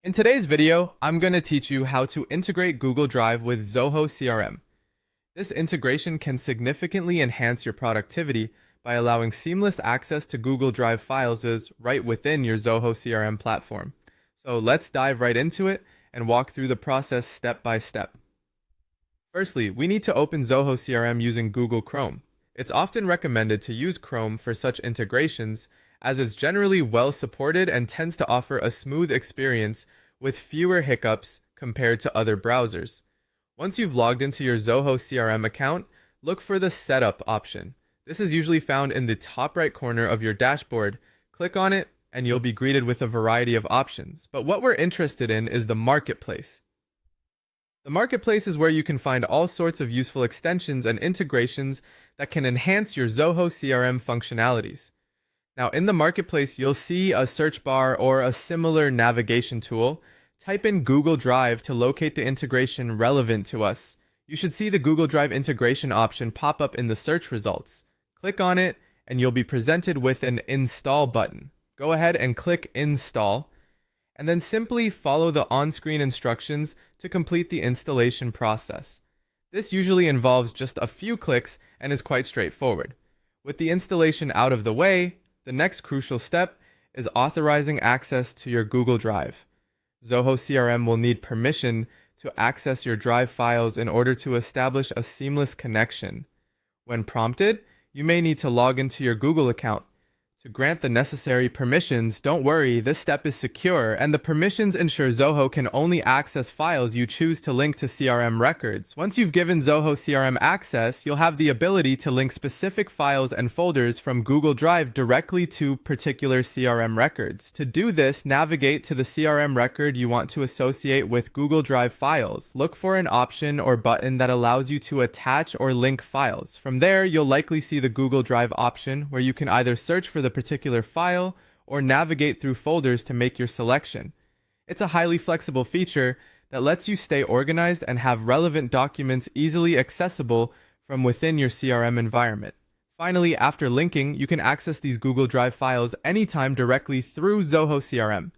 In today's video, I'm going to teach you how to integrate Google Drive with Zoho CRM. This integration can significantly enhance your productivity by allowing seamless access to Google Drive files right within your Zoho CRM platform. So let's dive right into it and walk through the process step by step. Firstly, we need to open Zoho CRM using Google Chrome. It's often recommended to use Chrome for such integrations as it's generally well supported and tends to offer a smooth experience with fewer hiccups compared to other browsers. Once you've logged into your Zoho CRM account, look for the Setup option. This is usually found in the top right corner of your dashboard. Click on it and you'll be greeted with a variety of options. But what we're interested in is the Marketplace. The Marketplace is where you can find all sorts of useful extensions and integrations that can enhance your Zoho CRM functionalities. Now, in the Marketplace, you'll see a search bar or a similar navigation tool. Type in Google Drive to locate the integration relevant to us. You should see the Google Drive integration option pop up in the search results. Click on it, and you'll be presented with an Install button. Go ahead and click Install, and then simply follow the on-screen instructions to complete the installation process. This usually involves just a few clicks and is quite straightforward. With the installation out of the way, the next crucial step is authorizing access to your Google Drive. Zoho CRM will need permission to access your Drive files in order to establish a seamless connection. When prompted, you may need to log into your Google account. To grant the necessary permissions, don't worry, this step is secure, and the permissions ensure Zoho can only access files you choose to link to CRM records. Once you've given Zoho CRM access, you'll have the ability to link specific files and folders from Google Drive directly to particular CRM records. To do this, navigate to the CRM record you want to associate with Google Drive files. Look for an option or button that allows you to attach or link files. From there, you'll likely see the Google Drive option, where you can either search for the particular file or navigate through folders to make your selection. It's a highly flexible feature that lets you stay organized and have relevant documents easily accessible from within your CRM environment. Finally, after linking, you can access these Google Drive files anytime directly through Zoho CRM.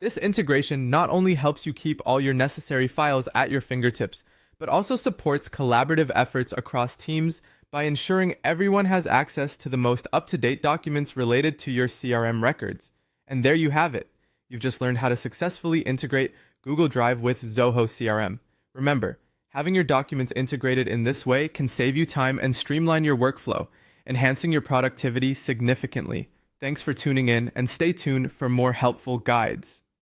This integration not only helps you keep all your necessary files at your fingertips, but also supports collaborative efforts across teams by ensuring everyone has access to the most up-to-date documents related to your CRM records. And there you have it. You've just learned how to successfully integrate Google Drive with Zoho CRM. Remember, having your documents integrated in this way can save you time and streamline your workflow, enhancing your productivity significantly. Thanks for tuning in, and stay tuned for more helpful guides.